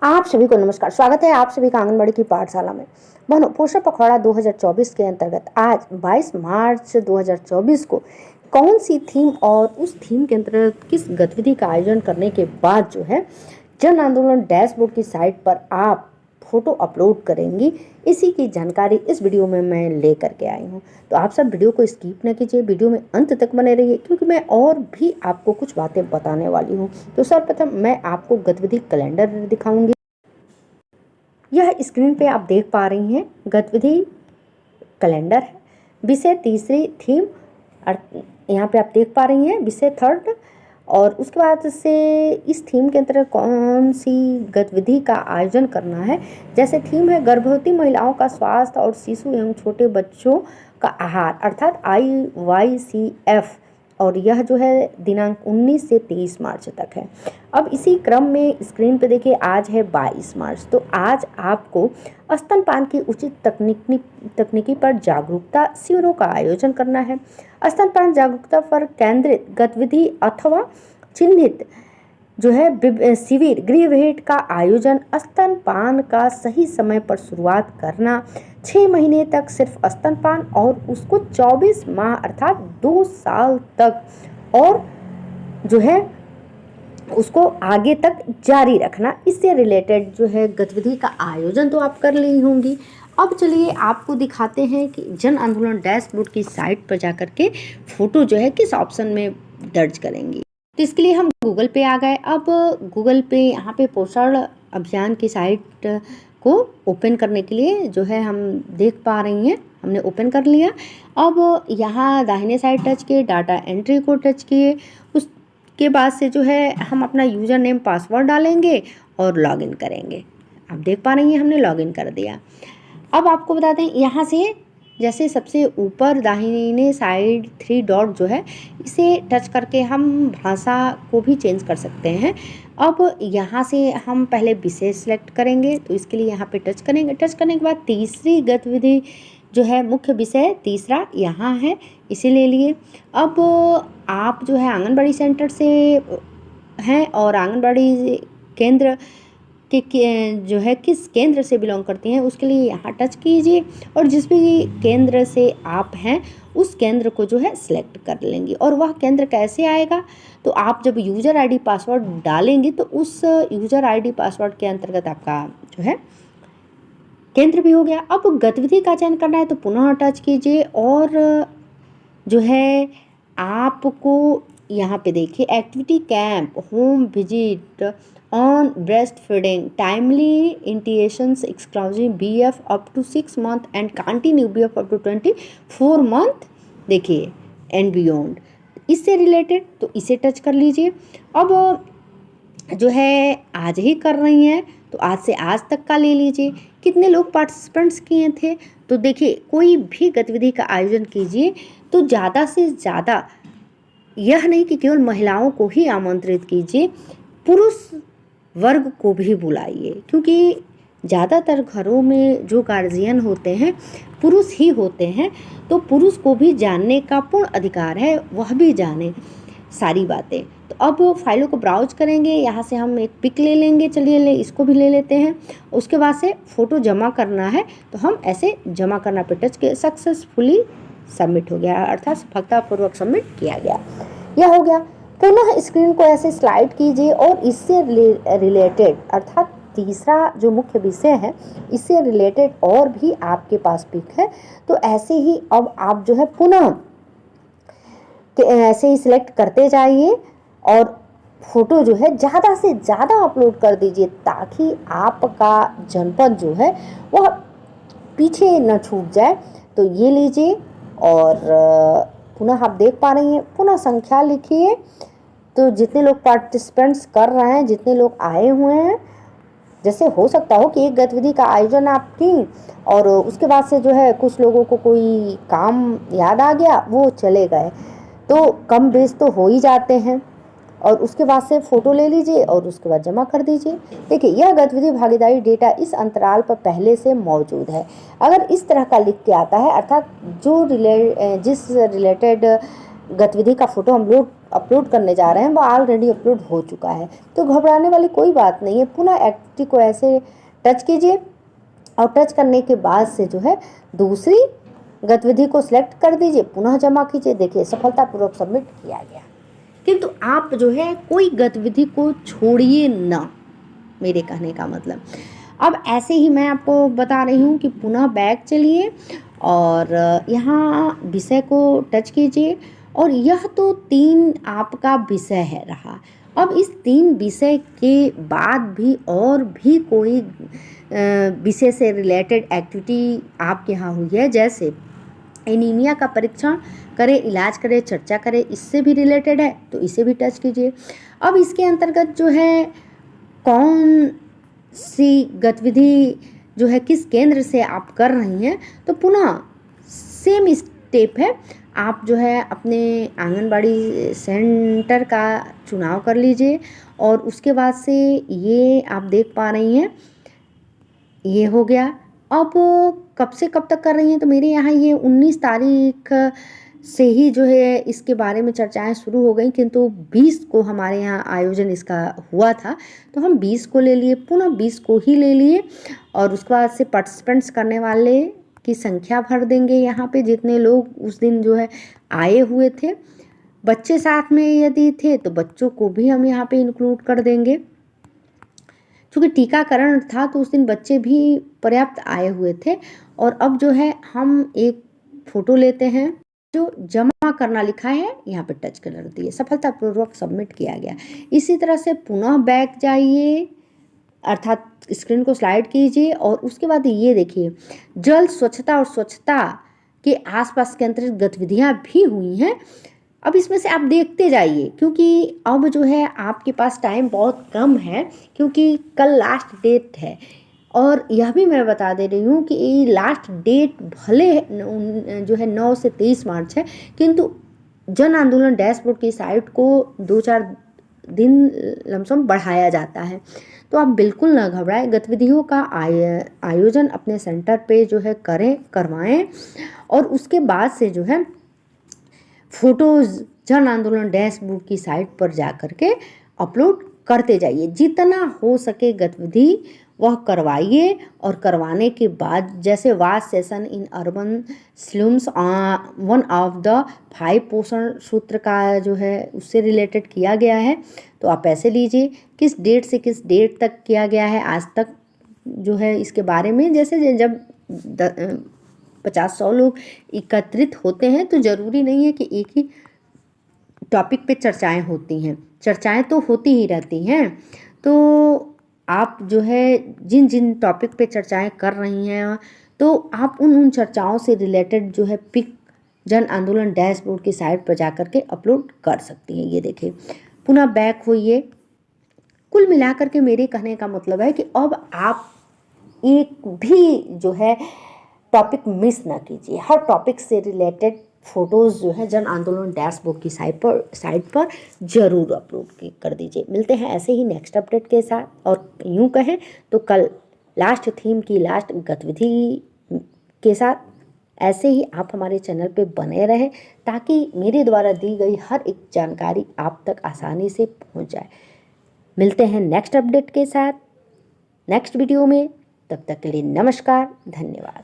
आप सभी को नमस्कार। स्वागत है आप सभी का आंगनबाड़ी की पाठशाला में। बहनों, पोषण पखवाड़ा 2024 के अंतर्गत आज 22 मार्च 2024 को कौन सी थीम और उस थीम के अंतर्गत किस गतिविधि का आयोजन करने के बाद जो है जन आंदोलन डैशबोर्ड की साइट पर आप फोटो अपलोड करेंगी, इसी की जानकारी इस वीडियो में मैं लेकर के आई हूँ। तो आप सब वीडियो को स्किप न कीजिए, वीडियो में अंत तक बने रहिए, क्योंकि मैं और भी आपको कुछ बातें बताने वाली हूँ। तो सर्वप्रथम मैं आपको गतिविधि कैलेंडर दिखाऊंगी। यह स्क्रीन पे आप देख पा रही हैं गतिविधि कैलेंडर है। विषय तीसरी थीम यहाँ पे आप देख पा रही हैं विषय थर्ड, और उसके बाद से इस थीम के अंतर्गत कौन सी गतिविधि का आयोजन करना है। जैसे थीम है गर्भवती महिलाओं का स्वास्थ्य और शिशु एवं छोटे बच्चों का आहार, अर्थात IYCF, और यह जो है दिनांक 19 से 23 मार्च तक है। अब इसी क्रम में स्क्रीन पे देखिए आज है 22 मार्च, तो आज आपको स्तनपान की उचित तकनीकी पर जागरूकता शिविरों का आयोजन करना है। स्तनपान जागरूकता पर केंद्रित गतिविधि अथवा चिन्हित जो है शिविर गृह भेंट का आयोजन, स्तनपान का सही समय पर शुरुआत करना, 6 महीने तक सिर्फ स्तनपान और उसको 24 माह अर्थात 2 साल तक और जो है उसको आगे तक जारी रखना। इससे रिलेटेड जो है गतिविधि का आयोजन तो आप कर ली होंगी। अब चलिए आपको दिखाते हैं कि जन आंदोलन डैशबोर्ड की साइट पर जाकर के फोटो जो है किस ऑप्शन में दर्ज करेंगी। तो इसके लिए हम गूगल पे आ गए। अब गूगल पे यहाँ पे पोषण अभियान की साइट को ओपन करने के लिए जो है हम देख पा रही हैं, हमने ओपन कर लिया। अब यहाँ दाहिने साइड टच किए, डाटा एंट्री को टच किए, उसके बाद से जो है हम अपना यूज़र नेम पासवर्ड डालेंगे और लॉगिन करेंगे। आप देख पा रही हैं हमने लॉगिन कर दिया। अब आपको बता दें यहाँ से जैसे सबसे ऊपर दाहिने साइड 3 डॉट जो है इसे टच करके हम भाषा को भी चेंज कर सकते हैं। अब यहाँ से हम पहले विषय सेलेक्ट करेंगे, तो इसके लिए यहाँ पे टच करेंगे। टच करने के बाद तीसरी गतिविधि जो है मुख्य विषय तीसरा यहाँ है, इसे ले लिए। अब आप जो है आंगनबाड़ी सेंटर से हैं और आंगनबाड़ी केंद्र कि जो है किस केंद्र से बिलोंग करती हैं उसके लिए यहाँ टच कीजिए, और जिस भी केंद्र से आप हैं उस केंद्र को जो है सिलेक्ट कर लेंगी। और वह केंद्र कैसे आएगा, तो आप जब यूज़र आईडी पासवर्ड डालेंगी तो उस यूज़र आईडी पासवर्ड के अंतर्गत आपका जो है केंद्र भी हो गया। अब गतिविधि का चयन करना है तो पुनः टच कीजिए, और जो है आपको यहाँ पे देखिए activity camp home visit on breast feeding timely initiations exclusive BF up to 6 month and continue BF up to 24 month, देखिए एंड बियॉन्ड, इससे रिलेटेड तो इसे टच कर लीजिए। अब जो है आज ही कर रही हैं तो आज से आज तक का ले लीजिए। कितने लोग पार्टिसिपेंट्स किए थे, तो देखिए कोई भी गतिविधि का आयोजन कीजिए तो ज़्यादा से ज़्यादा यह नहीं कि केवल महिलाओं को ही आमंत्रित कीजिए, पुरुष वर्ग को भी बुलाइए, क्योंकि ज़्यादातर घरों में जो गार्जियन होते हैं पुरुष ही होते हैं, तो पुरुष को भी जानने का पूर्ण अधिकार है, वह भी जाने सारी बातें। तो अब फाइलों को ब्राउज करेंगे, यहाँ से हम एक पिक ले लेंगे, चलिए इसको भी ले लेते हैं। उसके बाद से फ़ोटो जमा करना है तो हम ऐसे जमा करना पे टच के सक्सेसफुली सबमिट हो गया, अर्थात सफलतापूर्वक सबमिट किया गया। यह हो गया। पुनः स्क्रीन को ऐसे स्लाइड कीजिए और इससे रिलेटेड अर्थात तीसरा जो मुख्य विषय है इससे रिलेटेड और भी आपके पास पिक है, तो ऐसे ही अब आप जो है पुनः ऐसे ही सिलेक्ट करते जाइए और फोटो जो है ज़्यादा से ज़्यादा अपलोड कर दीजिए, ताकि आपका जनपद जो है वह पीछे न छूट जाए। तो ये लीजिए, और पुनः आप देख पा रही हैं, पुनः संख्या लिखिए, तो जितने लोग पार्टिसिपेंट्स कर रहे हैं, जितने लोग आए हुए हैं, जैसे हो सकता हो कि एक गतिविधि का आयोजन आप की और उसके बाद से जो है कुछ लोगों को कोई काम याद आ गया, वो चले गए, तो कम बेस तो हो ही जाते हैं। और उसके बाद से फ़ोटो ले लीजिए और उसके बाद जमा कर दीजिए। देखिए यह गतिविधि भागीदारी डेटा इस अंतराल पर पहले से मौजूद है। अगर इस तरह का लिख के आता है, अर्थात जो जिस रिलेटेड गतिविधि का फ़ोटो हम लोग अपलोड करने जा रहे हैं वो ऑलरेडी अपलोड हो चुका है, तो घबराने वाली कोई बात नहीं है। पुनः एक्टिविटी को ऐसे टच कीजिए और टच करने के बाद से जो है दूसरी गतिविधि को सिलेक्ट कर दीजिए, पुनः जमा कीजिए। देखिए सफलतापूर्वक सबमिट किया गया। किंतु आप जो है कोई गतिविधि को छोड़िए ना, मेरे कहने का मतलब। अब ऐसे ही मैं आपको बता रही हूँ कि पुनः बैक चलिए और यहाँ विषय को टच कीजिए, और यह तो 3 आपका विषय है रहा। अब इस 3 विषय के बाद भी और भी कोई विषय से रिलेटेड एक्टिविटी आपके यहाँ हुई है, जैसे एनीमिया का परीक्षण करें, इलाज करें, चर्चा करें, इससे भी रिलेटेड है तो इसे भी टच कीजिए। अब इसके अंतर्गत जो है कौन सी गतिविधि जो है किस केंद्र से आप कर रही हैं, तो पुनः सेम स्टेप है। आप जो है अपने आंगनबाड़ी सेंटर का चुनाव कर लीजिए, और उसके बाद से ये आप देख पा रही हैं ये हो गया। अब कब से कब तक कर रही हैं, तो मेरे यहाँ ये 19 तारीख से ही जो है इसके बारे में चर्चाएं शुरू हो गई, किंतु 20 को हमारे यहाँ आयोजन इसका हुआ था, तो हम 20 को ले लिए, पुनः 20 को ही ले लिए। और उसके बाद से पार्टिसिपेंट्स करने वाले की संख्या भर देंगे यहाँ पे, जितने लोग उस दिन जो है आए हुए थे। बच्चे साथ में यदि थे तो बच्चों को भी हम यहाँ पे इंक्लूड कर देंगे। क्योंकि टीकाकरण था तो उस दिन बच्चे भी पर्याप्त आए हुए थे। और अब जो है हम एक फ़ोटो लेते हैं, जो जमा करना लिखा है यहाँ पे टच कर दिए, सफलतापूर्वक सबमिट किया गया। इसी तरह से पुनः बैक जाइए, अर्थात स्क्रीन को स्लाइड कीजिए, और उसके बाद ये देखिए जल स्वच्छता और स्वच्छता के आसपास के अंतर्गत गतिविधियाँ भी हुई हैं। अब इसमें से आप देखते जाइए, क्योंकि अब जो है आपके पास टाइम बहुत कम है, क्योंकि कल लास्ट डेट है। और यह भी मैं बता दे रही हूँ कि लास्ट डेट भले जो है 9 से 23 मार्च है, किंतु जन आंदोलन डैशबोर्ड की साइट को 2-4 दिन लमसम बढ़ाया जाता है। तो आप बिल्कुल ना घबराएं, गतिविधियों का आयोजन अपने सेंटर पे जो है करवाएं, और उसके बाद से जो है फोटोज़ जन आंदोलन डैशबोर्ड की साइट पर जा कर के अपलोड करते जाइए। जितना हो सके गतिविधि वह करवाइए, और करवाने के बाद जैसे vast session in urban slums 1 of the 5 पोषण सूत्र का जो है उससे रिलेटेड किया गया है, तो आप ऐसे लीजिए किस डेट से किस डेट तक किया गया है आज तक जो है इसके बारे में। जैसे जब 50-100 लोग एकत्रित होते हैं तो ज़रूरी नहीं है कि एक ही टॉपिक पे चर्चाएं होती हैं, चर्चाएं तो होती ही रहती हैं। तो आप जो है जिन जिन टॉपिक पे चर्चाएं कर रही हैं, तो आप उन चर्चाओं से रिलेटेड जो है पिक जन आंदोलन डैशबोर्ड की साइट पर जा कर के अपलोड कर सकती हैं। ये देखिए पुनः बैक होइए। कुल मिलाकर के मेरे कहने का मतलब है कि अब आप एक भी जो है टॉपिक मिस ना कीजिए, हर टॉपिक से रिलेटेड फ़ोटोज़ जो है जन आंदोलन डैशबोर्ड की साइट पर ज़रूर अपलोड कर दीजिए। मिलते हैं ऐसे ही नेक्स्ट अपडेट के साथ, और यूँ कहें तो कल लास्ट थीम की लास्ट गतिविधि के साथ। ऐसे ही आप हमारे चैनल पे बने रहें, ताकि मेरे द्वारा दी गई हर एक जानकारी आप तक आसानी से पहुंच जाए। मिलते हैं नेक्स्ट अपडेट के साथ नेक्स्ट वीडियो में, तब तक के लिए नमस्कार, धन्यवाद।